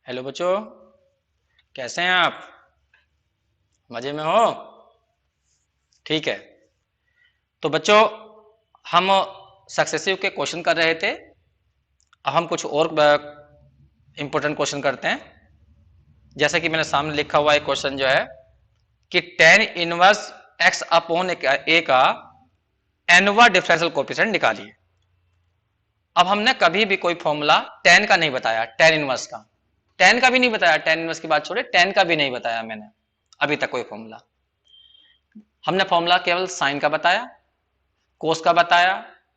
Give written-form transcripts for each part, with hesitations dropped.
Hello बच्चों, कैसे हैं आप? मजे में हो? ठीक है। तो बच्चों, हम सक्सेसिव के क्वेश्चन कर रहे थे। अब हम कुछ और इंपॉर्टेंट क्वेश्चन करते हैं। जैसे कि मैंने सामने लिखा हुआ एक क्वेश्चन जो है कि टेन इनवर्स एक्स अपॉन ए का एनवा डिफरेंशियल कोएफिशिएंट निकालिए। अब हमने कभी भी कोई फॉर्मूला टेन का नहीं बताया, टेन इनवर्स का टेन का भी नहीं बताया, टेन इनवर्स की बात छोड़े, टेन का भी नहीं बताया मैंने अभी तक कोई फॉर्मूला। हमने फॉर्मूला केवल साइन का बताया, कोस का बताया,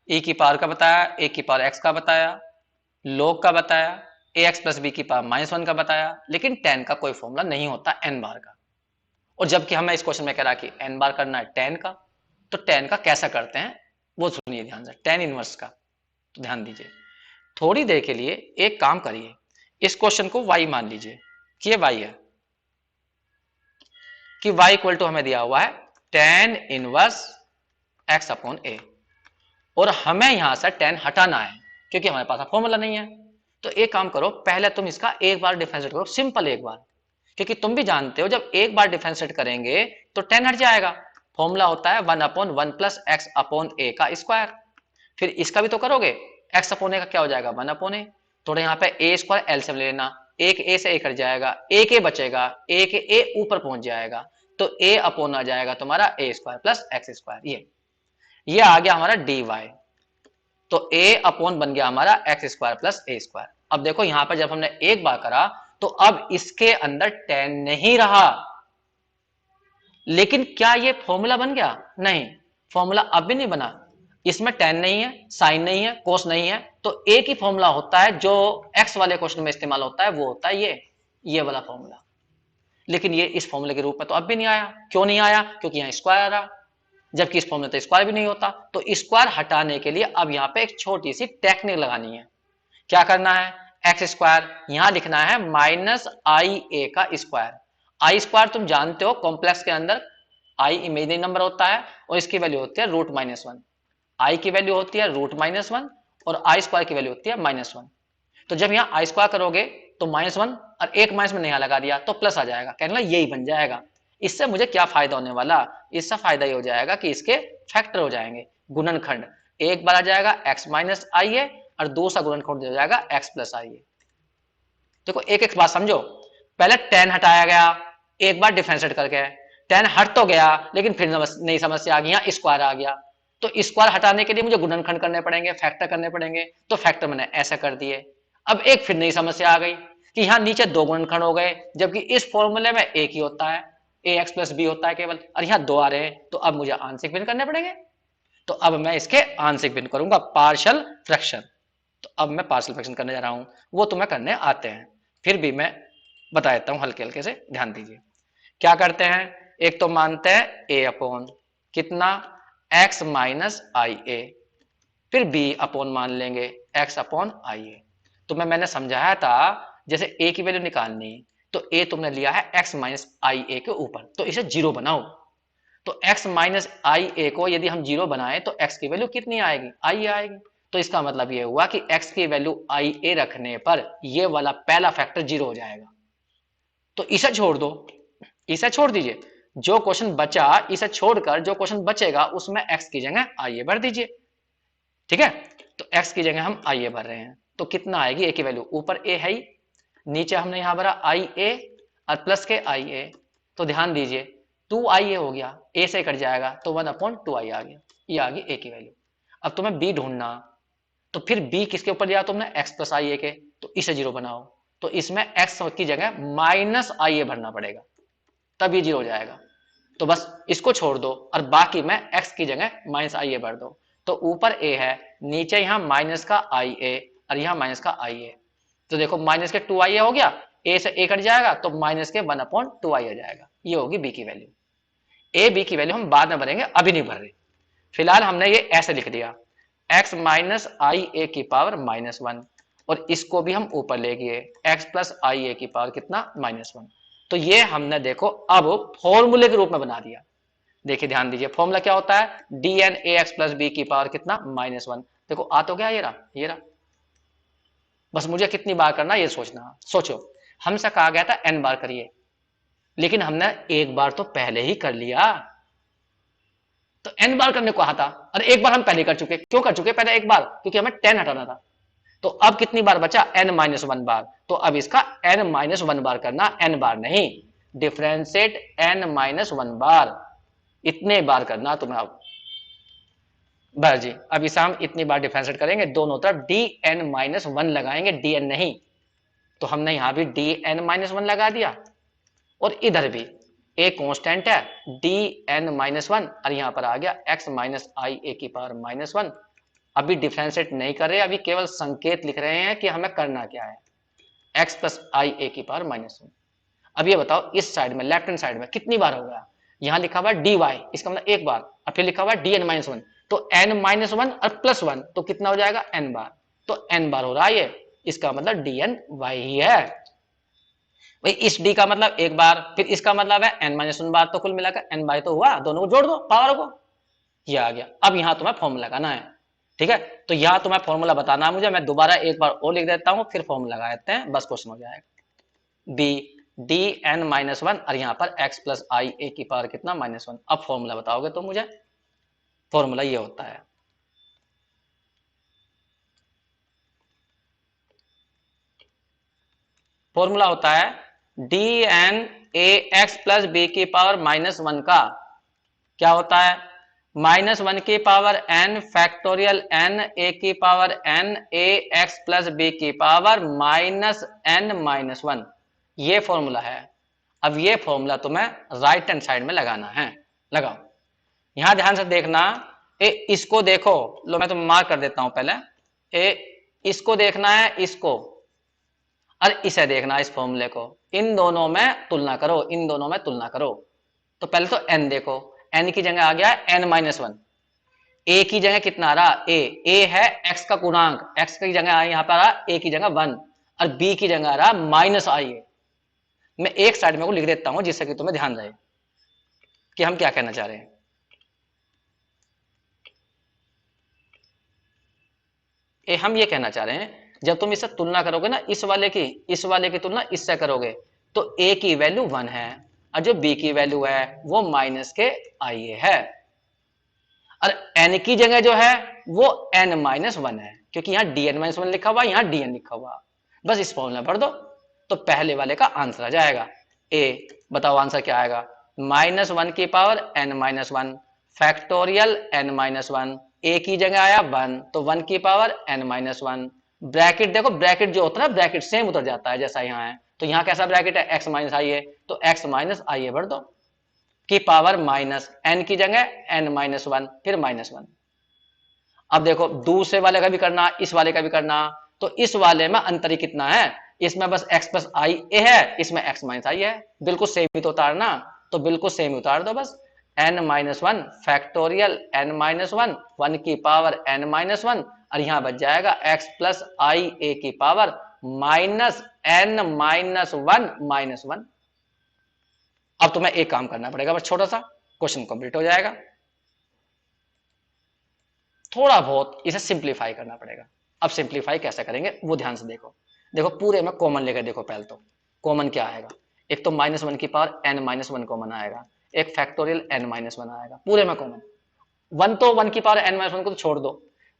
e की पावर का बताया, ए की पावर एक्स का बताया, log का बताया, ए एक्स प्लस बी की पावर -1 का बताया, लेकिन tan का कोई फॉर्मूला नहीं होता n बार का। और जबकि हमें इस क्वेश्चन में कह रहा कि n बार करना है tan का, तो tan का कैसा करते हैं वो सुनिए ध्यान से, tan इनवर्स का। तो ध्यान दीजिए, थोड़ी देर के लिए एक काम करिए, इस क्वेश्चन को y मान लीजिए कि ये y है, कि y इक्वल टू हमें दिया हुआ है tan inverse x upon a, और हमें यहां से tan हटाना है क्योंकि हमारे पास फॉर्मूला नहीं है। तो एक काम करो, पहले तुम इसका एक बार डिफरेंशिएट करो, सिंपल एक बार, क्योंकि तुम भी जानते हो जब एक बार डिफरेंशिएट करेंगे तो tan हट जाएगा। फॉर्मूला होता है 1/1 प्लस एक्स अपॉन ए का स्क्वायर। फिर इसका भी तो करोगे, एक्स अपॉन ए का क्या हो जाएगा 1/a। थोड़ा यहाँ पे ए स्क्वायर एलसीएम ले लेना, एक ए से ए कट जाएगा, एक ए बचेगा, एक ए ऊपर पहुंच जाएगा, तो ए अपॉन आ जाएगा तुम्हारा ए स्क्वायर प्लस एक्स स्क्वायर। ये आ गया हमारा डी वाई। तो a अपॉन बन गया हमारा एक्स स्क्वायर प्लस ए स्क्वायर। अब देखो यहां पर जब हमने एक बार करा तो अब इसके अंदर tan नहीं रहा, लेकिन क्या ये फॉर्मूला बन गया? नहीं, फॉर्मूला अब भी नहीं बना। इसमें tan नहीं है, साइन नहीं है, कोस नहीं है, तो एक ही फॉर्मूला होता है जो x वाले क्वेश्चन में इस्तेमाल होता है, वो होता है ये वाला फॉर्मूला। लेकिन ये इस फॉर्मूले के रूप में तो अब भी नहीं आया। क्यों नहीं आया? क्योंकि यहाँ स्क्वायर आ रहा, जबकि इस फॉर्मूले तो स्क्वायर भी नहीं होता। तो स्क्वायर हटाने के लिए अब यहाँ पे एक छोटी सी टेक्निक लगानी है। क्या करना है? एक्स स्क्वायर यहां लिखना है माइनस आई ए का स्क्वायर। आई स्क्वायर तुम जानते हो, कॉम्प्लेक्स के अंदर आई इमेजिनरी नंबर होता है और इसकी वैल्यू होती है √-1। आई की वैल्यू होती है √-1 और आई स्क्वायर की वैल्यू होती है -1। तो जब यहाँ आई स्क्वायर करोगे तो -1 और एक माइनस में नहीं लगा दिया तो प्लस आ जाएगा, कहने लगा यही बन जाएगा। इससे मुझे क्या फायदा होने वाला? इससे फायदा ये हो जाएगा कि इसके फैक्टर हो जाएंगे, गुणनखंड। एक बार आ जाएगा x माइनस आई है और दूसरा गुणनखंड हो जाएगा x प्लस आई है। देखो एक एक बात समझो, पहले tan हटाया गया एक बार डिफरेंशिएट करके, tan हट तो गया लेकिन फिर नई समस्या आ गई, यहाँ स्क्वायर आ गया। तो स्क्वायर हटाने के लिए मुझे गुणनखंड करने पड़ेंगे, फैक्टर करने पड़ेंगे, तो फैक्टर मैंने ऐसा कर दिए। अब एक फिर नई समस्या आ गई कि यहाँ नीचे दो गुणनखंड हो गए, जबकि इस फॉर्मूले में एक ही होता है, ए एक्स प्लस बी होता है केवल, और यहाँ दो आ रहे हैं, तो अब मुझे आंशिक भिन्न करने पड़ेंगे। तो अब मैं इसके आंशिक भिन्न करूंगा, पार्शियल फ्रैक्शन। तो अब मैं पार्शियल फ्रैक्शन करने जा रहा हूं, वो तुम्हें करने आते हैं, फिर भी मैं बता देता हूं हल्के हल्के से, ध्यान दीजिए। क्या करते हैं? एक तो मानते हैं ए अपॉन कितना, एक्स माइनस आई ए, फिर बी अपॉन मान लेंगे एक्स अपॉन आई ए। तो मैंने समझाया था, जैसे ए की वैल्यू निकालनी, तो ए तुमने लिया है एक्स माइनस आई ए के ऊपर, तो इसे जीरो बनाओ। तो x माइनस आई ए को यदि हम जीरो बनाए तो x की वैल्यू कितनी आएगी? आई आएगी। तो इसका मतलब ये हुआ कि x की वैल्यू आई ए रखने पर ये वाला पहला फैक्टर जीरो हो जाएगा। तो इसे छोड़ दो, इसे छोड़ दीजिए, जो क्वेश्चन बचा इसे छोड़कर जो क्वेश्चन बचेगा उसमें x की जगह आई ए भर दीजिए। ठीक है, तो x की जगह हम आई ए भर रहे हैं, तो कितना आएगी a की वैल्यू? ऊपर a है ही, नीचे हमने यहां भरा आई ए और प्लस के आई ए। तो ध्यान दीजिए 2ia हो गया, a से कट जाएगा तो 1/2i आ गया, ये आ गई a की वैल्यू। अब तुम्हें b ढूंढना, तो फिर b किसके ऊपर दिया तुमने? x प्लस आई ए के, तो इसे जीरो बनाओ। तो इसमें x की जगह माइनस आई ए भरना पड़ेगा, तब ये जीरो हो जाएगा। तो बस इसको छोड़ दो और बाकी में x की जगह माइनस आई ए भर दो। तो ऊपर a है, नीचे यहाँ माइनस का आई ए और यहाँ माइनस का आई ए। तो देखो माइनस के 2i हो गया, a से a कट जाएगा तो माइनस के 1/2i आ जाएगा, ये होगी b की वैल्यू। ए बी की वैल्यू हम बाद में भरेंगे, अभी नहीं भर रहे। फिलहाल हमने ये ऐसे लिख दिया, x माइनस आई ए की पावर -1, और इसको भी हम ऊपर ले गए x प्लस आई ए की पावर कितना? -1। तो ये हमने देखो अब फॉर्मूले के रूप में बना दिया। देखिए ध्यान दीजिए, फॉर्मूला क्या होता है? dn ax प्लस बी की पावर कितना? -1। देखो आ तो गया, ये रहा, ये रहा। बस मुझे कितनी बार करना ये सोचना। सोचो, हमसे कहा गया था n बार करिए, लेकिन हमने एक बार तो पहले ही कर लिया, तो n बार करने को कहा था। अरे एक बार हम पहले कर चुके, क्यों कर चुके पहले एक बार? क्योंकि हमें 10 हटाना था। तो अब कितनी बार बचा? n-1 बार। तो अब इसका n-1 बार करना, n बार नहीं, डिफरेंशिएट n-1 बार, इतने बार करना तुम्हें। अब बस जी, अब इसे हम इतनी बार डिफरेंशिएट करेंगे, दोनों तरफ dn-1 लगाएंगे, dn नहीं। तो हमने यहां भी dn-1 लगा दिया, और इधर भी एक कांस्टेंट है dn-1, और यहां पर आ गया x माइनस आई ए की पावर -1। अभी डिफरेंशिएट नहीं कर रहे, अभी केवल संकेत लिख रहे हैं कि हमें करना क्या है, x प्लस आई ए की पावर -1। अब ये बताओ इस साइड में, लेफ्ट हैंड साइड में कितनी बार हो गया? यहां लिखा हुआ dy, इसका मतलब एक बार, और फिर लिखा हुआ dn-1, तो n-1 और +1, तो कितना हो जाएगा? n बार। तो n बार हो रहा है ये, इसका मतलब dny ही है भाई। इस d का मतलब एक बार, फिर इसका मतलब है n-1 बार, तो कुल मिलाकर n बार तो हुआ। दोनों को जोड़ दो पावर को, ये आ गया। अब यहां तुम्हें फॉर्मूला लगाना है, ठीक है? तो यहां तुम्हें फॉर्मूला बताना है मुझे, मैं दोबारा एक बार और लिख देता हूं, फिर फॉर्मूला लगा देते हैं, बस क्वेश्चन हो जाएगा। b dn-1, और यहां पर x प्लस आई ए की पावर कितना? -1। अब फॉर्मूला बताओगे तो मुझे, फॉर्मूला ये होता है, फॉर्मूला होता है dn ax प्लस बी की पावर -1 का क्या होता है? -1 की power n factorial n a की power n a x plus B की पावर -n-1, ये फॉर्मूला है। अब ये फॉर्मूला तुम्हें राइट हैंड साइड में लगाना है, लगाओ। यहां ध्यान से देखना, इसको देखो, लो मैं तुम्हें मार्क कर देता हूं पहले, इसको देखना है, इसको, और इसे देखना, इस फॉर्मूले को, इन दोनों में तुलना करो, इन दोनों में तुलना करो। तो पहले तो n देखो, n की जगह आ गया n-1, a की जगह कितना आ रहा? a है x का गुणांक, x की जगह यहां पर आ रहा a की जगह 1, और b की जगह आ रहा -ia। मैं एक साइड में को लिख देता हूं जिससे कि तुम्हें ध्यान रहे कि हम क्या कहना चाह रहे हैं। हम ये कहना चाह रहे हैं, जब तुम इससे तुलना करोगे ना, इस वाले की तुलना इससे करोगे, तो a की वैल्यू 1 है, और जो b की वैल्यू है वो -ia है, और n की जगह जो है वो n-1 है, क्योंकि यहां dn-1 लिखा हुआ, यहां dn लिखा हुआ। बस इस फॉर्मूला भर दो तो पहले वाले का आंसर आ जाएगा। a, बताओ आंसर क्या आएगा? -1 की power n-1 factorial n-1, a की जगह आया 1, तो 1 की पावर n-1, ब्रैकेट देखो, ब्रैकेट जो होता है ना, ब्रैकेट सेम उतर जाता है जैसा यहाँ है। तो यहाँ कैसा ब्रैकेट है? x माइनस आई ए, तो x माइनस आई ए भर दो, की पावर माइनस, n की जगह n-1, फिर -1। अब देखो दूसरे वाले का भी करना, इस वाले का भी करना, तो इस वाले में अंतर ही कितना है? इसमें बस x प्लस आई ए है, इसमें x माइनस आई है, बिल्कुल सेम ही तो उतारना, तो बिल्कुल सेम ही उतार दो बस। n-1 फैक्टोरियल n-1, 1 की पावर n-1, और यहां बच जाएगा x प्लस आई ए की पावर -n-1 -1। अब तुम्हें एक काम करना पड़ेगा बस छोटा सा, क्वेश्चन कंप्लीट हो जाएगा। थोड़ा बहुत इसे सिंप्लीफाई करना पड़ेगा। अब सिंप्लीफाई कैसे करेंगे वो ध्यान से देखो। देखो पूरे में कॉमन लेकर देखो, पहले तो कॉमन क्या आएगा? एक तो -1 की पावर n-1 कॉमन आएगा, एक फैक्टोरियल n-1 आएगा, पूरे में कॉमन। 1 तो 1 की पावर n-1 को तो छोड़ दो,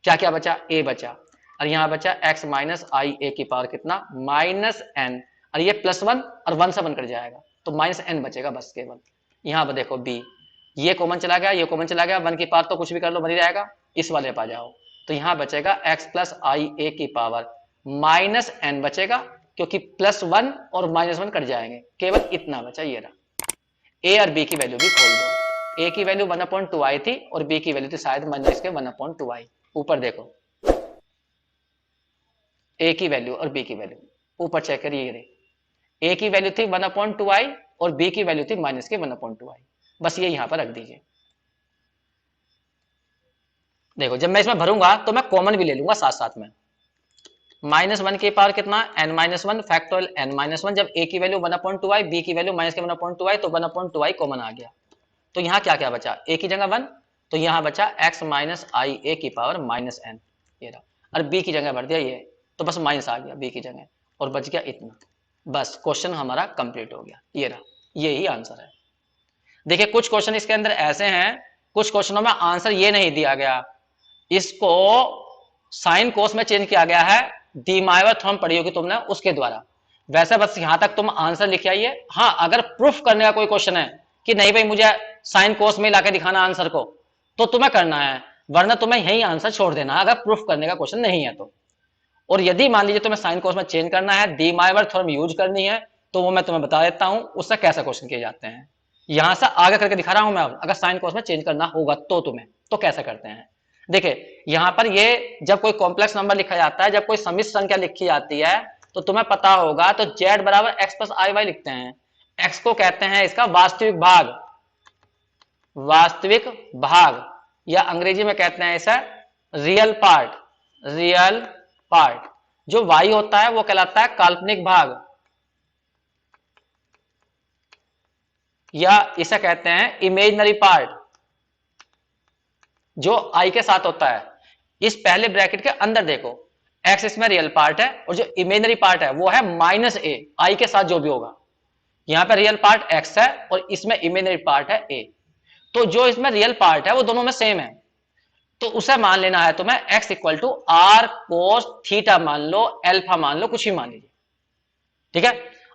क्या क्या बचा? a बचा, और यहां बचा x माइनस आई ए की पावर कितना? -n, और ये +1 और 1 से 1 कट जाएगा, तो -n बचेगा बस केवल। यहां पर देखो b, ये कॉमन चला गया, ये कॉमन चला गया, 1 की पावर तो कुछ भी कर लो बन ही जाएगा, इस वाले पे आ जाओ, तो यहां बचेगा x प्लस आई ए की पावर -n बचेगा, क्योंकि +1 और -1 कट जाएंगे, केवल इतना बचा, ये रहा। a और b की वैल्यू भी खोल दो, a की वैल्यू 1/2 आई थी, और b की वैल्यू थी शायद -1/2 आई। ऊपर देखो a की वैल्यू और b की वैल्यू, ऊपर चेक करिए, ये रही, a की वैल्यू थी 1/2 आई, और b की वैल्यू थी -1/2 आई। बस ये यहां पर रख दीजिए। देखो जब मैं इसमें भरूंगा तो मैं कॉमन भी ले लूंगा साथ साथ में। -1 की पावर कितना? n-1 फैक्टोरियल n-1, जब a की वैल्यू 1/2 आई, b की वैल्यू -1/2 आई, तो 1/2 आई कॉमन आ गया। तो यहाँ क्या क्या बचा? a की जगह 1, तो यहाँ बचा x माइनस आई ए की पावर -n, ये रहा, और b की जगह भर दिया ये, तो बस माइनस आ गया b की जगह, और बच गया इतना। बस क्वेश्चन हमारा कंप्लीट हो गया, ये रहा, यही आंसर है। देखिए कुछ क्वेश्चन इसके अंदर ऐसे हैं, कुछ क्वेश्चनों में आंसर ये नहीं दिया गया, इसको साइन कोस में चेंज किया गया है, डी माइवर थ्योरम पढ़ी होगी तुमने उसके द्वारा। वैसे बस यहां तक तुम आंसर लिख आइए। हाँ, अगर प्रूफ करने का कोई क्वेश्चन है कि नहीं भाई मुझे साइन कोस में लाके दिखाना आंसर को, तो तुम्हें करना है, वरना तुम्हें यही आंसर छोड़ देना अगर प्रूफ करने का क्वेश्चन नहीं है तो। और यदि मान लीजिए तुम्हें साइन कोस में चेंज करना है, डी माइवर थ्योरम यूज करनी है, तो वो मैं तुम्हें बता देता हूं उससे कैसे क्वेश्चन किए जाते हैं। यहां से आगे करके दिखा रहा हूं मैं, अब अगर साइन कोस में चेंज करना होगा तो तुम्हें तो कैसे करते हैं। देखिए यहां पर ये जब कोई कॉम्प्लेक्स नंबर लिखा जाता है, जब कोई समिश्र संख्या लिखी जाती है, तो तुम्हें पता होगा तो z बराबर x प्लस आई वाई लिखते हैं। x को कहते हैं इसका वास्तविक भाग, वास्तविक भाग, या अंग्रेजी में कहते हैं इसे रियल पार्ट, रियल पार्ट। जो y होता है वो कहलाता है काल्पनिक भाग, या इसे कहते हैं इमेजिनरी पार्ट, जो i के साथ होता है। इस पहले ब्रैकेट के अंदर देखो, x इसमें रियल पार्ट है और जो इमेजिनरी पार्ट है वो है माइनस a, i के साथ जो भी होगा। यहां पर रियल पार्ट x है और इसमें इमेजिनरी पार्ट है a। तो जो इसमें रियल पार्ट है वो दोनों में सेम है, तो उसे मान लेना है तुम्हें x equal to r cos theta मान लो, एल्फा मान लो, कुछ भी मान लीजिए, ठीक है।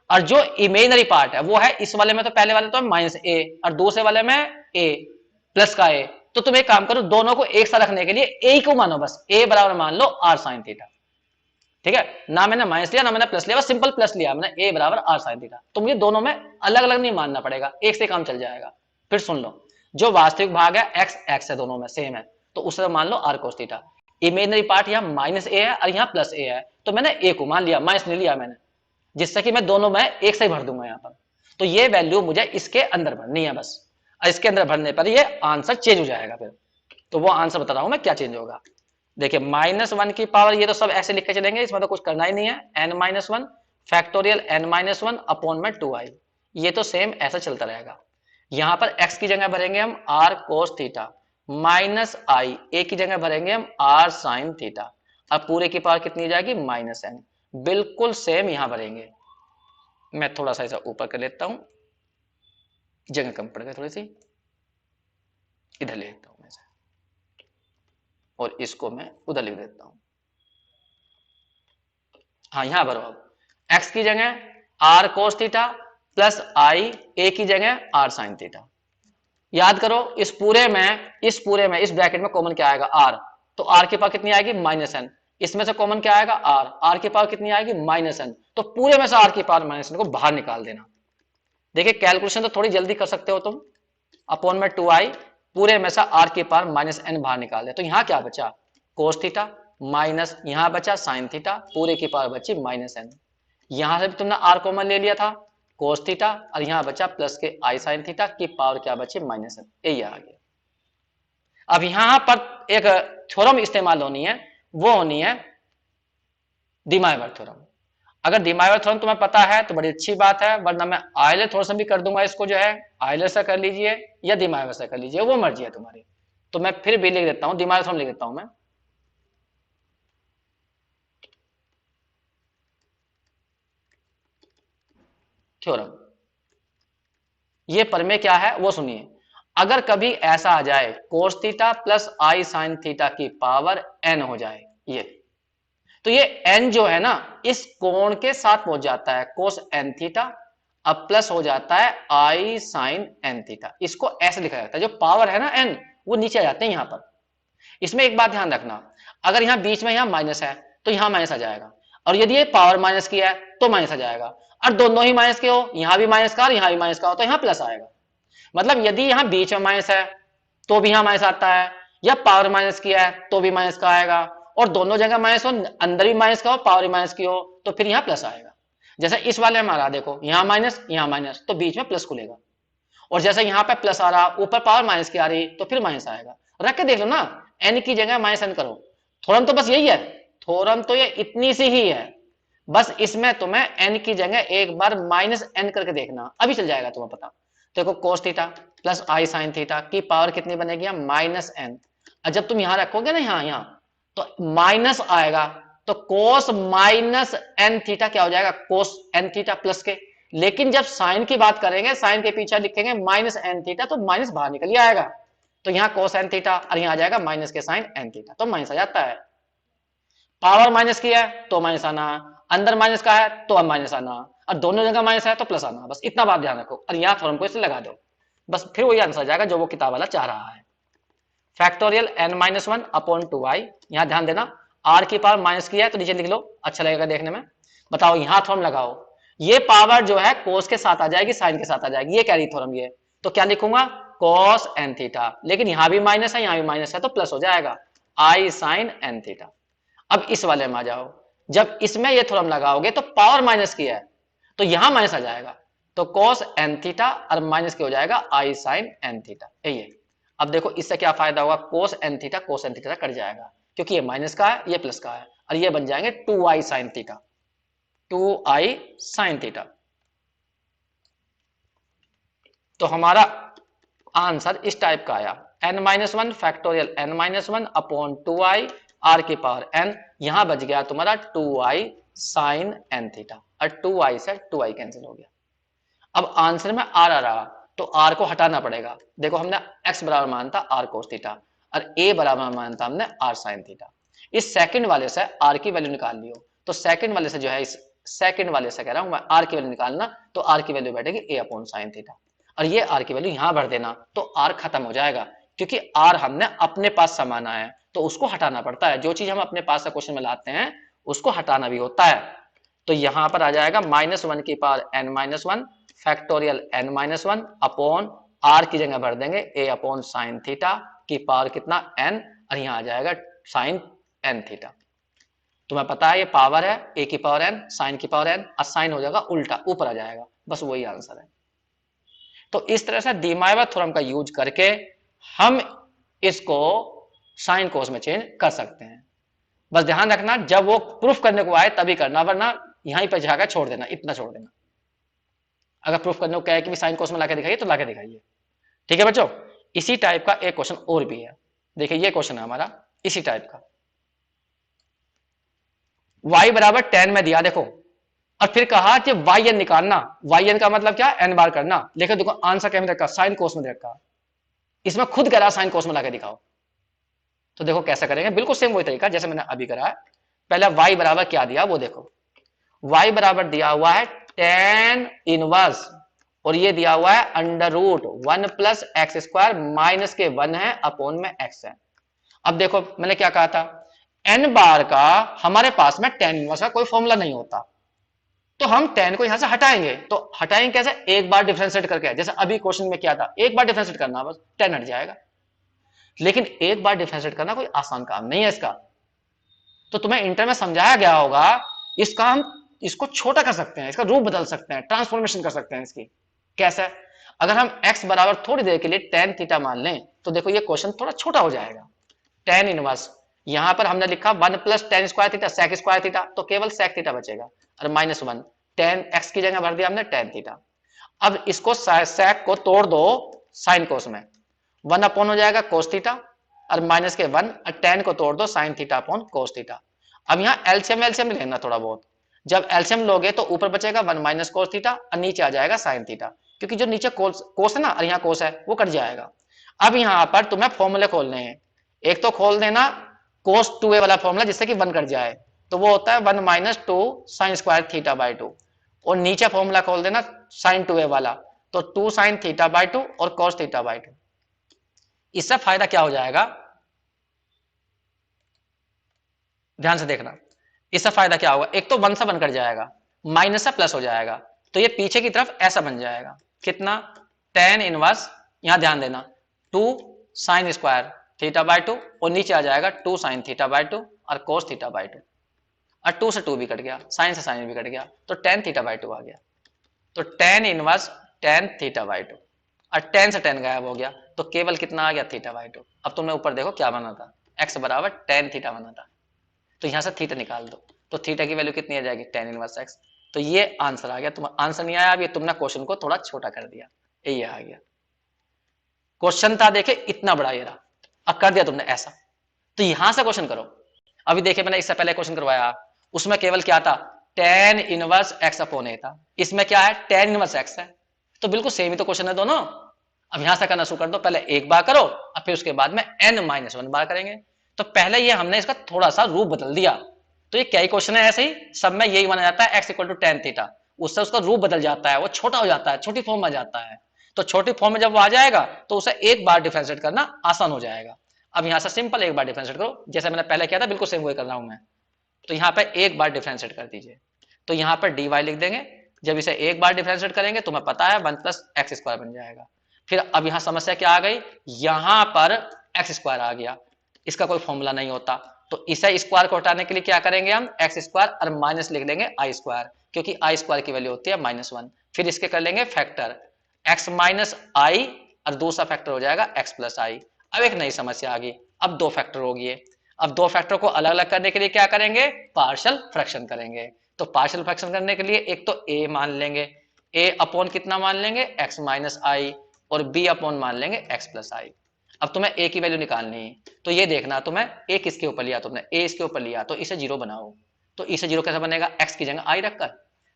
और जो इमेजिनरी पार्ट है वो है इस वाले में, तो पहले वाले तो माइनस a और दूसरे वाले में a प्लस का a। तो तुम एक काम करो, दोनों को एक साथ रखने के लिए a को मानो, बस a बराबर मान लो r साइन थीटा, ठीक है। ना मैंने माइनस लिया ना मैंने प्लस लिया, बस सिंपल प्लस लिया मैंने, a बराबर r साइन थीटा। तो मुझे दोनों में अलग अलग नहीं मानना पड़ेगा, एक से काम चल जाएगा। फिर सुन लो, जो वास्तविक भाग है x x है, दोनों में सेम है, तो उसे मान लो r cos theta. Imaginary part यहाँ माइनस a है और यहाँ प्लस a है, तो मैंने a को मान लिया, माइनस नहीं लिया मैंने, जिससे कि मैं दोनों में एक से ही भर दूंगा यहाँ पर। तो ये वैल्यू मुझे इसके अंदर भरनी है बस, और इसके अंदर भरने पर ये आंसर चेंज हो जाएगा फिर। तो वो आंसर बता रहा हूं मैं क्या चेंज होगा। देखिए -1 की पावर, ये तो सब ऐसे लिख के चलेंगे, इसमें तो कुछ करना ही नहीं है। n-1 फैक्टोरियल n-1 अपॉन में 2i, ये तो सेम ऐसा चलता रहेगा। यहां पर x की जगह भरेंगे हम r cos theta, minus I, a की जगह भरेंगे हम r sin थीटा, अब पूरे की पावर कितनी हो जाएगी -n। बिल्कुल सेम यहां भरेंगे। मैं थोड़ा सा ऐसा ऊपर कर लेता हूं, जगह कम पड़ गई थोड़ी सी, इधर ले लेता हूं मैं, और इसको मैं उधर लिख देता हूं। हाँ यहां भरो, अब x की जगह r cos theta plus I, a की जगह r sin थीटा। याद करो इस पूरे में इस ब्रैकेट में कॉमन क्या आएगा r, तो r की पावर कितनी आएगी -n, इसमें से कॉमन क्या आएगा r की पावर कितनी आएगी -n, तो पूरे में से r की पावर -n को बाहर निकाल देना। देखिए कैलकुलेशन तो थोड़ी जल्दी कर सकते हो तुम, अपॉन में 2i, पूरे में से r की पावर -n बाहर निकाल दे, तो यहां क्या बचा cos थीटा, माइनस यहां बचा sin थीटा, पूरे की पावर बची -n। यहां से भी तुमने r कॉमन ले लिया था cos थीटा, और यहां बचा प्लस के i sin थीटा की पावर क्या बची -n, ये आ गया। अब यहां पर एक थ्योरम इस्तेमाल होनी है, वो होनी है डी माइवर थ्योरम। अगर डी माइवर थ्योरम तुम्हें पता है तो बड़ी अच्छी बात है, वरना मैं आयलर थ्योरम से भी कर दूंगा इसको, जो है आयलर से कर लीजिए या डी माइवर से कर लीजिए, वो मर्जी है तुम्हारी। तो मैं फिर भी लिख देता हूं, डी माइवर थ्योरम लिख देता हूं मैं। थ्योरम ये परमे क्या है वो सुनिए। अगर कभी ऐसा आ जाए कोस थीटा प्लस आई साइन थीटा की पावर n हो जाए, ये तो ये n जो है ना इस कोण के साथ पहुंच जाता है कोस n थीटा, अब प्लस हो जाता है आई साइन n थीटा। इसको ऐसे लिखा जाता है, जो पावर है ना n वो नीचे आ जाते हैं यहां पर। इसमें एक बात ध्यान रखना, अगर यहां बीच में यहां माइनस है तो यहां माइनस आ जाएगा, और यदि ये पावर माइनस की है तो माइनस आ जाएगा, और दोनों ही माइनस के हो, यहां भी माइनस का और यहां भी माइनस का हो, तो यहां प्लस आएगा। मतलब यदि यहां बीच में माइनस है तो भी यहां माइनस आता है, या पावर माइनस किया है तो भी माइनस का आएगा, और दोनों जगह माइनस हो, अंदर भी माइनस का हो पावर भी माइनस की हो, तो फिर यहां प्लस आएगा। जैसे इस वाले में आ रहा देखो, यहां माइनस तो बीच में प्लस खुलेगा, और जैसे यहां पे प्लस आ रहा ऊपर पावर माइनस की आ रही तो फिर माइनस आएगा। रख के देख लो ना, एन की जगह माइनस एन करो, थोरम तो बस यही है, थोरम तो ये इतनी सी ही है, बस इसमें तुम्हें एन की जगह एक बार माइनस एन करके देखना, अभी चल जाएगा तुम्हें पता। देखो कोस थीटा प्लस आई साइन थीटा की पावर कितनी बनेगी -n, और जब तुम यहां रखोगे ना यहाँ तो माइनस आएगा, तो कोस माइनस एन थीटा क्या हो जाएगा, कोस एन थीटा प्लस के। लेकिन जब साइन की बात करेंगे, साइन के पीछे लिखेंगे माइनस एन थीटा, तो माइनस बाहर निकल ही आएगा। तो यहां कोस एन थीटा और यहां आ जाएगा माइनस के साइन एन थीटा, तो माइनस आ जाता है। पावर माइनस की है तो माइनस आना, अंदर माइनस का है तो अब माइनस आना, और दोनों जगह माइनस है तो प्लस आना। बस इतना बात ध्यान रखो, और यहां फॉर्म को इससे लगा दो, बस फिर वही आंसर आ जाएगा जो वो किताब वाला चाह रहा है। Factorial n minus one upon two I. यहां ध्यान देना, आर की पावर माइनस की है तो नीचे लिख लो, अच्छा लगेगा देखने में। बताओ यहां थ्योरम लगाओ, ये पावर जो है कोस के साथ आ जाएगी, साइन के साथ आ जाएगी, ये कह रही थ्योरम ये। तो क्या लिखूंगा, कॉस एन थीटा, लेकिन यहां भी माइनस है यहां भी माइनस है तो प्लस हो जाएगा, आई साइन एन थीटा। अब इस वाले में आ जाओ, जब इसमें ये थ्योरम लगाओगे तो पावर माइनस की है तो यहां माइनस आ जाएगा, तो cos n थीटा और माइनस क्या हो जाएगा, आई साइन एन थीटा, यही है। अब देखो इससे क्या फायदा होगा, cos n theta cos n theta cut जाएगा, क्योंकि ये माइनस का है ये प्लस का है, और ये बन जाएंगे 2i sine theta, 2i sine theta. तो हमारा आंसर इस टाइप का आया, n minus one factorial n minus one upon 2i r की पावर n, यहां बच गया तुम्हारा 2i साइन एन थीटा, और 2i से 2i कैंसिल हो गया। अब आंसर में आर आ रहा तो आर को हटाना पड़ेगा। देखो हमने x बराबर मानता आर कोस थीटा और a बराबर मानता हमने आर साइन थीटा। इस सेकंड वाले से आर की वैल्यू निकाल लियो, तो सेकंड वाले से जो है, इस सेकंड वाले से कह रहा हूं मैं, आर की वैल्यू निकालना, तो आर की वैल्यू बैठेगी a अपॉन साइन थीटा, और ये आर की वैल्यू यहां भर देना, तो आर खत्म हो जाएगा, क्योंकि आर हमने अपने पास समाना है तो उसको हटाना पड़ता है। जो चीज हम अपने पास से क्वेश्चन में लाते हैं उसको हटाना भी होता है। तो यहां पर आ जाएगा माइनस वन की power n minus one factorial n minus one upon r की जगह भर देंगे a अपॉन साइन थीटा की पावर कितना n, और यहां आ जाएगा साइन n थीटा। तुम्हें पता है ये पावर है, a की पावर n साइन की पावर n, और साइन हो जाएगा उल्टा ऊपर आ जाएगा, बस वही आंसर है। तो इस तरह से डीमाइवर थ्योरम का यूज करके हम इसको साइन कोस में चेंज कर सकते हैं। बस ध्यान रखना जब वो प्रूफ करने को आए तभी करना, वरना यहीं पर जाकर छोड़ देना, इतना छोड़ देना। अगर प्रूफ करने को कहे कि साइन कोस में लाके दिखाइए तो लाके दिखाइए, ठीक है बच्चों। इसी टाइप का एक क्वेश्चन और भी है, देखिए ये क्वेश्चन है हमारा इसी टाइप का, y बराबर 10 में दिया देखो, और फिर कहा कि वाई एन निकालना, वाई एन का मतलब क्या, एन बार करना। लेकिन देखो आंसर क्या में रखा, साइन कोस में रखा, इसमें खुद कह रहा साइन कोस में लाके दिखाओ। तो देखो कैसा करेंगे, बिल्कुल सेम वही तरीका जैसे मैंने अभी करा है। पहले y बराबर क्या दिया वो देखो, y बराबर दिया हुआ है tan इनवर्स, और ये दिया हुआ है under root one plus x square, minus के वन है अपोन में x है। अब देखो मैंने क्या कहा था, n बार का हमारे पास में tan इनवर्स का कोई फॉर्मूला नहीं होता, तो हम tan को यहां से हटाएंगे। तो हटाएंगे कैसे, एक बार डिफरेंशिएट करके, जैसे अभी क्वेश्चन में किया था, एक बार डिफरेंशिएट करना बस tan हट जाएगा। लेकिन एक बार डिफरेंशिएट करना कोई आसान काम नहीं है इसका, तो तुम्हें इंटर में समझाया गया होगा, इसका हम इसको छोटा कर सकते हैं, इसका रूप बदल सकते हैं, ट्रांसफॉर्मेशन कर सकते हैं इसकी। कैसे, अगर हम x बराबर थोड़ी देर के लिए tan थीटा मान लें तो देखो ये क्वेश्चन थोड़ा छोटा हो जाएगा। tan इनवर्स, यहां पर हमने लिखा one plus tan square theta sec square theta, तो केवल सेक थीटा बचेगा, और माइनस वन टेन एक्स की जगह भर दिया हमने tan थीटा। अब इसको सेक को तोड़ दो साइन कोस में, वन अपॉन हो जाएगा कोस थीटा, और माइनस के वन, और टेन को तोड़ दो sine theta upon cos theta. अब यहाँ एलसीएम एलसीएम लेना थोड़ा बहुत, जब एलसीएम लोगे तो ऊपर बचेगा वन माइनस कोस थीटा, और नीचे आ जाएगा साइन थीटा, क्योंकि जो नीचे कोस है ना और यहाँ कोस है वो कट जाएगा। अब यहाँ पर तुम्हें फॉर्मूले खोलने हैं, एक तो खोल देना कोस 2a वाला फॉर्मूला जिससे कि वन कट जाए, तो वो होता है one minus two sine square theta by two, और नीचे फॉर्मूला खोल देना साइन 2a वाला, तो two sine theta by two और कॉस थीटा बाई टू। इससे फायदा क्या हो जाएगा, ध्यान से देखना, इससे फायदा क्या होगा, एक तो वन से वन कट जाएगा, माइनस से प्लस हो जाएगा, तो ये पीछे की तरफ ऐसा बन जाएगा, कितना, tan इनवर्स, यहां ध्यान देना, two sine square theta by two, और नीचे आ जाएगा two sine theta by two और कोस थीटा बाई टू, और टू से टू भी कट गया, साइन से साइन भी कट गया, तो tan थीटा बाई टू आ गया। तो tan inverse tan theta by two, और tan से tan गायब हो गया, तो केवल कितना आ गया, थीटा बाई टू। अब तुमने ऊपर देखो क्या बना था, x बराबर tan थीटा बना था, तो यहां से थीटा निकाल दो, तो थीटा की वैल्यू कितनी आ जाएगी, tan इनवर्स x। तो ये आंसर आ गया, तुम आंसर नहीं आया, अभी तुमने क्वेश्चन को थोड़ा छोटा कर दिया, ये आ गया। क्वेश्चन था देखे इतना बड़ा ये रहा, अब कर दिया तुमने ऐसा, तो यहां से क्वेश्चन करो, अभी देखिए मैंने इससे पहले क्वेश्चन करवाया, उसमें केवल क्या था, टेन इनवर्स एक्स अपॉन ए था, इसमें क्या है टेन इनवर्स एक्स है, तो बिल्कुल सेम ही तो क्वेश्चन है दोनों। अब यहां से करना शुरू कर दो, पहले एक बार करो और फिर उसके बाद में एन माइनस वन बार करेंगे। तो पहले ये हमने इसका थोड़ा सा रूप बदल दिया, तो ये क्या ही क्वेश्चन है, ऐसे ही सब में यही बना जाता है x equal to tan theta, उससे उसका रूप बदल जाता है, वो छोटा हो जाता है, छोटी फॉर्म में जाता है। तो छोटी फॉर्म में जब वो आ जाएगा तो उसे एक बार डिफरेंशिएट करना आसान हो जाएगा। अब यहां से सिंपल एक बार डिफरेंशिएट करो, जैसे मैंने पहले किया था बिल्कुल सेम वही कर रहा हूं मैं। तो यहाँ पे एक बार डिफरेंशिएट कर दीजिए, तो यहाँ पर dy लिख देंगे, जब इसे एक बार डिफरेंशिएट करेंगे तो तुम्हें पता है वन प्लस एक्स स्क्वायर बन जाएगा। फिर अब यहाँ समस्या क्या आ गई, यहाँ पर एक्स स्क्वायर आ गया, इसका कोई फॉर्मूला नहीं होता, तो इसे स्क्वायर को हटाने के लिए क्या करेंगे हम, एक्स स्क्वायर और माइनस लिख देंगे आई स्क्वायर, क्योंकि आई स्क्वायर की वैल्यू होती है माइनस वन। फिर इसके कर लेंगे फैक्टर, एक्स माइनस आई और दूसरा फैक्टर हो जाएगा एक्स प्लस आई। अब एक नई समस्या आ गई, अब दो फैक्टर हो गए, अब दो फैक्टर को अलग अलग करने के लिए क्या करेंगे, पार्शियल फ्रैक्शन करेंगे। तो पार्शियल फ्रैक्शन करने के लिए एक तो a मान लेंगे, a अपॉन कितना मान लेंगे x माइनस आई, और b अपॉन मान लेंगे x प्लस आई। अब तुम्हें a की वैल्यू निकालनी है, तो ये देखना तुम्हें a किसके ऊपर लिया, तुमने a इसके ऊपर लिया तो इसे जीरो बनाओ। तो इसे जीरो कैसे बनेगा, x की जगह i रखकर,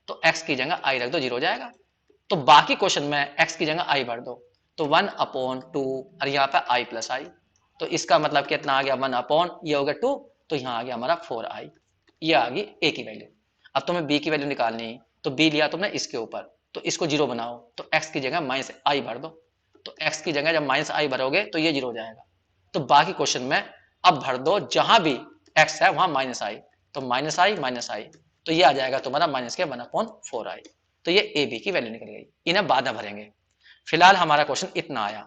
तो x की जगह i रख दो, जीरो हो जाएगा। तो बाकी क्वेश्चन में x की जगह i भर दो, तो वन अपॉन टू और यहाँ पे i प्लस आई, तो इसका मतलब कितना आ गया, वन अपॉन ये हो गया टू, तो यहाँ आ गया हमारा फोर आई, ये आ गई a की वैल्यू। अब तुम्हें b की वैल्यू निकालनी है, तो b लिया तुमने इसके ऊपर, तो इसको जीरो बनाओ, तो x की जगह माइनस आई भर दो, तो x की जगह जब माइनस आई भरोगे तो ये जीरो हो जाएगा। तो बाकी क्वेश्चन में अब भर दो जहां भी x है वहां माइनस आई, तो माइनस आई, तो ये आ जाएगा तुम्हारा माइनस के वन अपॉन फोर आई। तो ये ए बी की वैल्यू निकल गई, इन्हें बाद में भरेंगे। फिलहाल हमारा क्वेश्चन इतना आया,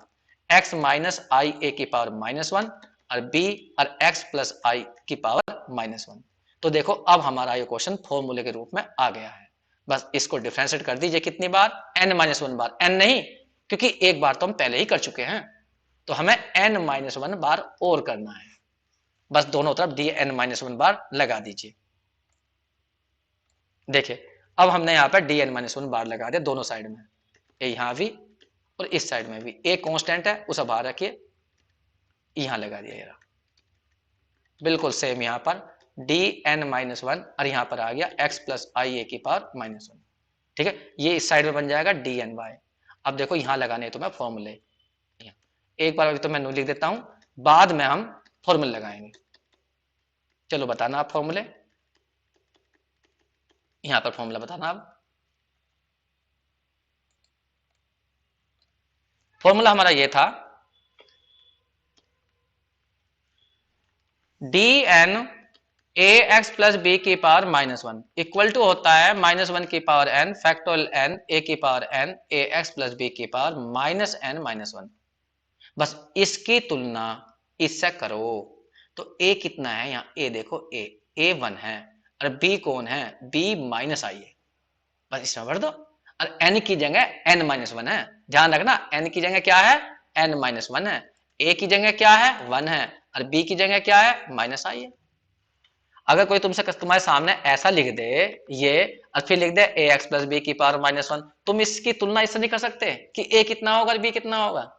x माइनस आई ए की पावर माइनस वन और b और x प्लस आई की पावर माइनस वन। तो देखो अब हमारा ये क्वेश्चन फॉर्मूले के रूप में आ गया है, बस इसको डिफरेंशिएट कर दीजिए कितनी बार, n minus one bar, n नहीं क्योंकि एक बार तो हम पहले ही कर चुके हैं, तो हमें n माइनस वन बार और करना है, बस दोनों तरफ D n minus one bar लगा दीजिए। देखिए अब हमने यहाँ पर D n minus one bar लगा दिया दोनों साइड में, यहाँ भी और इस साइड में भी, एक कांस्टेंट है उसे बाहर रखिए, यहां लगा दिया जरा, बिल्कुल सेम यहाँ पर डी एन माइनस वन और यहाँ पर आ गया x प्लस आई ए की पावर माइनस वन। ठीक है, ये इस साइड में बन जाएगा डी एन वाई। अब देखो यहां लगाने तुम्हें फॉर्मूले, एक बार अभी तो मैं नो लिख देता हूं, बाद में हम फॉर्मूले लगाएंगे। चलो बताना आप फॉर्मूले, यहां पर फॉर्मूला बताना आप। फॉर्मूला हमारा ये था, D N A X plus B की power minus one equal to होता है माइनस वन की power N factorial N A की power N A X plus B की power minus N minus one. बस इसकी तुलना इससे करो, तो a कितना है, यहाँ a देखो, a वन है और b कौन है, b माइनस आई है, बस इसमें भर दो। और n की जगह n माइनस वन है, ध्यान रखना n की जगह क्या है, n माइनस वन है, a की जगह क्या है, वन है, और b की जगह क्या है, माइनस आई है। अगर कोई तुमसे तुम्हारे सामने ऐसा लिख दे ये, और फिर लिख दे ए एक्स प्लस बी की पावर माइनस वन, तुम इसकी तुलना इससे नहीं कर सकते कि a कितना होगा और b कितना होगा।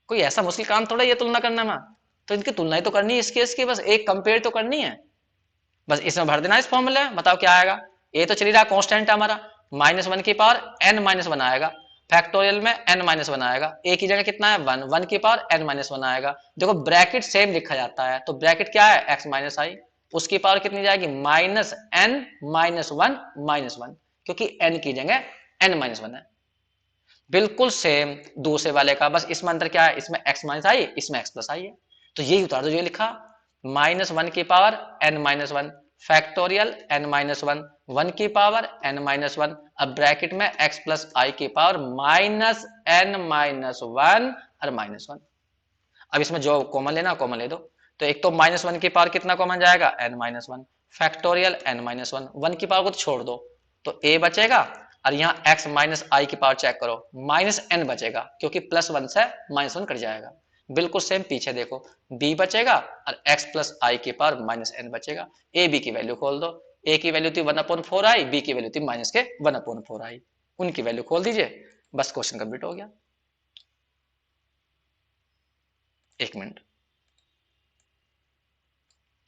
कोई ऐसा मुश्किल काम थोड़ा ये तुलना करना में, तो इनकी तुलना ही तो करनी है, इसकी इसकी बस एक कंपेयर तो करनी है, बस इसमें भर देना इस फॉर्मूले में, बताओ क्या आएगा। ए तो चली रहा कांस्टेंट है हमारा, माइनस वन की पावर एन माइनस वन आएगा, फैक्टोरियल में एन माइनस वन आएगा, ए की जगह कितना है वन, वन की पावर एन माइनस वन आएगा। देखो ब्रैकेट सेम लिखा जाता है, तो ब्रैकेट क्या है एक्स माइनस आई, उसकी पावर कितनी जाएगी माइनस एन माइनस वन, क्योंकि एन की जगह एन माइनस वन है, बिल्कुल सेम दूसरे वाले का, बस इसमें अंतर क्या है, इसमें x माइनस आई, इसमें x प्लस आई है, तो यही उतार दो, ये लिखा माइनस वन की power n minus one factorial n minus one, one की पावर n माइनस वन, अब ब्रैकेट में x प्लस आई की power minus n minus one और माइनस वन। अब इसमें जो कॉमन लेना कॉमन ले दो, तो एक तो माइनस वन की पावर कितना कॉमन जाएगा n minus one factorial n minus one, one की पावर को तो छोड़ दो, तो a बचेगा, और यहाँ x माइनस आई की पावर चेक करो माइनस एन बचेगा, क्योंकि प्लस वन से माइनस वन कट जाएगा, बिल्कुल सेम पीछे देखो b बचेगा और x प्लस आई की पावर माइनस एन बचेगा। ए बी की वैल्यू खोल दो, a की वैल्यू थी वन अपॉन फोर आई, बी की वैल्यू थी माइनस के वन अपॉन फोर आई, उनकी वैल्यू खोल दीजिए, बस क्वेश्चन कंप्लीट हो गया। एक मिनट,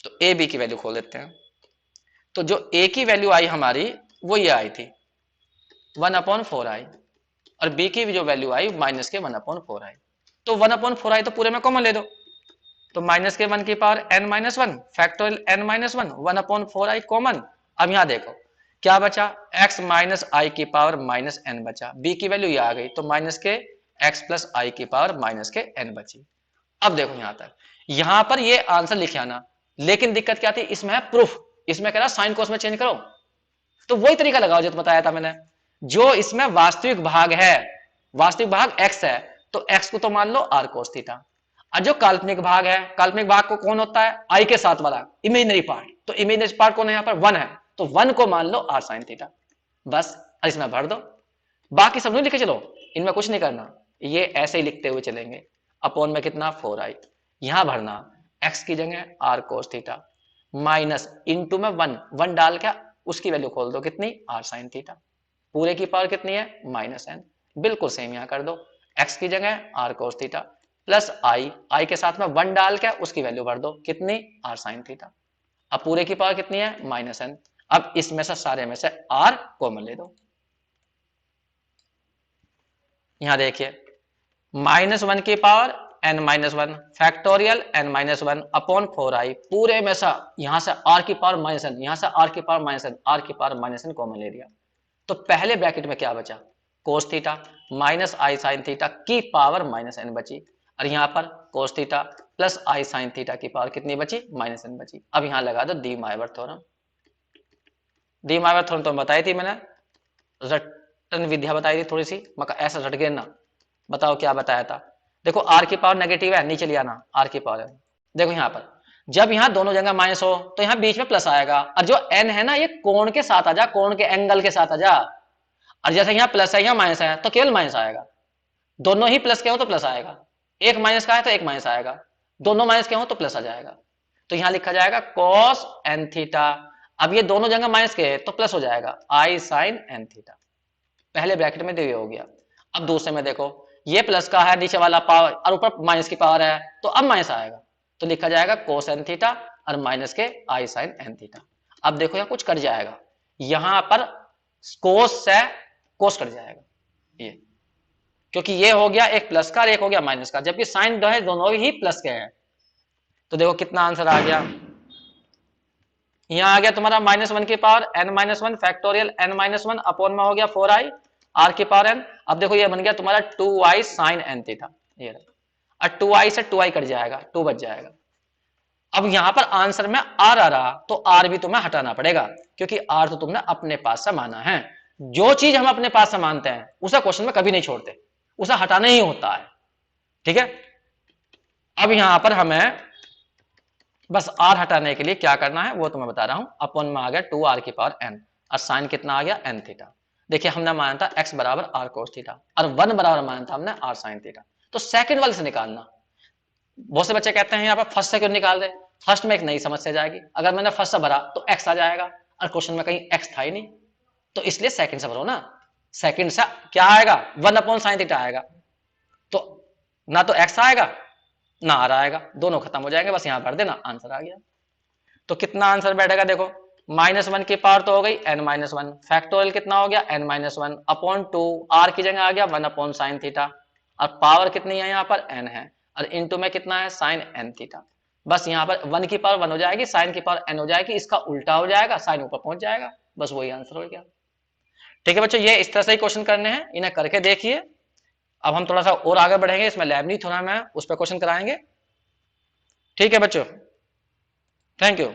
तो ए बी की वैल्यू खोल देते हैं। तो जो ए की वैल्यू आई हमारी वो ये आई थी 1/4 आई, और बी की जो वैल्यू आई माइनस के 1/4 आई। तो 1/4 आई तो पूरे में कॉमन ले दो, तो माइनस के 1 की power n minus one factorial n minus one 1/4 आई कॉमन। अब यहां देखो क्या बचा, x माइनस आई की पावर माइनस n बचा, b की वैल्यू ये आ गई, तो माइनस के x प्लस आई की पावर माइनस के n बची। अब देखो यहां तक, यहां पर ये आंसर लिखे आना, लेकिन दिक्कत क्या थी, इसमें है प्रूफ, इसमें कह रहा साइन कोस में चेंज करो, तो वही तरीका लगाओ जो बताया था मैंने। जो इसमें वास्तविक भाग है, वास्तविक भाग x है, तो x को तो मान लो r cos थीटा, और जो काल्पनिक भाग है, काल्पनिक भाग को कौन होता है, i के साथ वाला इमेजिनरी पार्ट, तो इमेजिनरी पार्ट कौन है यहाँ पर 1 है, तो 1 को मान लो r sin थीटा, बस इसमें भर दो, बाकी सब नहीं लिखे चलो, इनमें कुछ नहीं करना, ये ऐसे ही लिखते हुए चलेंगे। अपॉन में कितना 4i, यहां भरना x की जगह r cos theta minus into में 1 डाल के उसकी वैल्यू खोल दो कितनी r sin थीटा, पूरे की पावर कितनी है माइनस n, बिल्कुल सेम यहां कर दो, x की जगह r cos theta plus i के साथ में 1 डाल के उसकी वैल्यू भर दो कितनी r sin थीटा, अब पूरे की पावर कितनी है माइनस n। अब इसमें से सारे में से r कॉमन ले दो, यहां देखिए -1 की power n minus one factorial n minus one upon 4i, पूरे में से यहां से r की पावर माइनस n, यहां से r की पावर माइनस n, r की पावर माइनस n कॉमन ले लिया, तो पहले ब्रैकेट में क्या बचा कोस थीटा माइनस आई साइन थीटा की पावर माइनस n बची, और यहां पर कोस थीटा प्लस आई साइन थीटा की पावर कितनी बची माइनस n बची। अब यहां लगा दो डी माइवर थ्योरम, डी माइवर थ्योरम तो बताई थी मैंने, रटन विद्या बताई थी थोड़ी सी, मगर ऐसा रट गए ना, बताओ क्या बताया था। देखो आर की पावर नेगेटिव है, नीचे ले आना आर की पावर है, देखो यहां पर जब यहां दोनों जगह माइनस हो तो यहां बीच में प्लस आएगा, और जो एन है ना ये कोण के साथ आ जा, कोण के एंगल के साथ आ जा, और जैसे यहां प्लस है यहां माइनस है तो केवल माइनस आएगा, दोनों ही प्लस के हो तो प्लस आएगा, एक माइनस का है तो एक माइनस आएगा, दोनों माइनस के हो तो प्लस आ जाएगा, तो यहां लिखा जाएगा कॉस एन थीटा, अब ये दोनों जगह माइनस के है तो प्लस हो जाएगा आई साइन एन थीटा, पहले ब्रैकेट में ये हो गया। अब दूसरे में देखो ये प्लस का है नीचे वाला पावर और ऊपर माइनस की पावर है, तो अब माइनस आएगा, तो लिखा जाएगा कोस एन थीटा और माइनस के आई साइन एन थीटा। अब देखो यहां कुछ कट जाएगा, यहां पर कोस से कोस कट जाएगा ये, क्योंकि ये हो गया एक प्लस का और एक हो गया माइनस का, जबकि साइन जो है दोनों ही प्लस के हैं। तो देखो कितना आंसर आ गया, यहां आ गया तुम्हारा -1 की power n minus one factorial n minus one upon में हो गया 4i r की पावर n। अब देखो ये बन गया तुम्हारा 2i साइन n थीटा, ये और 2i से 2i कट जाएगा, 2 बच जाएगा। अब यहां पर आंसर में r आ रहा तो r भी तुम्हें हटाना पड़ेगा, क्योंकि r तो तुमने अपने पास से माना है, जो चीज हम अपने पास से मानते हैं उसे क्वेश्चन में कभी नहीं छोड़ते, उसे हटाना ही होता है, ठीक है। अब यहां पर हमें बस r हटाने के लिए क्या करना है वो तो मैं बता रहा हूं, अपॉन में आ गया 2r की पावर n, और साइन कितना आ गया n थीटा, देखिए हमने माना था x बराबर r cos थीटा और 1 बराबर माना था हमने r sin थीटा, तो सेकंड वाले से निकालना। बहुत से बच्चे कहते हैं यहाँ पर फर्स्ट से क्यों निकाल दे, फर्स्ट में एक नई समस्या जाएगी, अगर मैंने फर्स्ट से भरा तो x आ जाएगा और क्वेश्चन में कहीं x था ही नहीं, तो इसलिए सेकंड से भरो ना, सेकंड से क्या आएगा 1/sin थीटा आएगा, तो ना तो x आएगा ना r आएगा, दोनों खत्म हो जाएंगे, बस यहां भर देना आंसर आ गया। तो कितना आंसर बैठेगा देखो, -1 की पावर तो हो गई n माइनस वन फैक्टोरियल कितना हो गया n minus one upon 2, r की जगह आ गया 1/sin थीटा, और पावर कितनी है यहाँ पर n है, और इनटू में कितना है साइन n थीटा, बस यहाँ पर 1 की पावर 1 हो जाएगी, साइन की पावर n हो जाएगी, इसका उल्टा हो जाएगा, साइन ऊपर पहुंच जाएगा, बस वही आंसर हो गया। ठीक है बच्चों, ये इस तरह से ही क्वेश्चन करने हैं, इन्हें करके देखिए। अब हम थोड़ा सा और आगे बढ़ेंगे, इसमें लेबनीज़ थ्योरम है उस पर क्वेश्चन कराएंगे। ठीक है बच्चों, थैंक यू।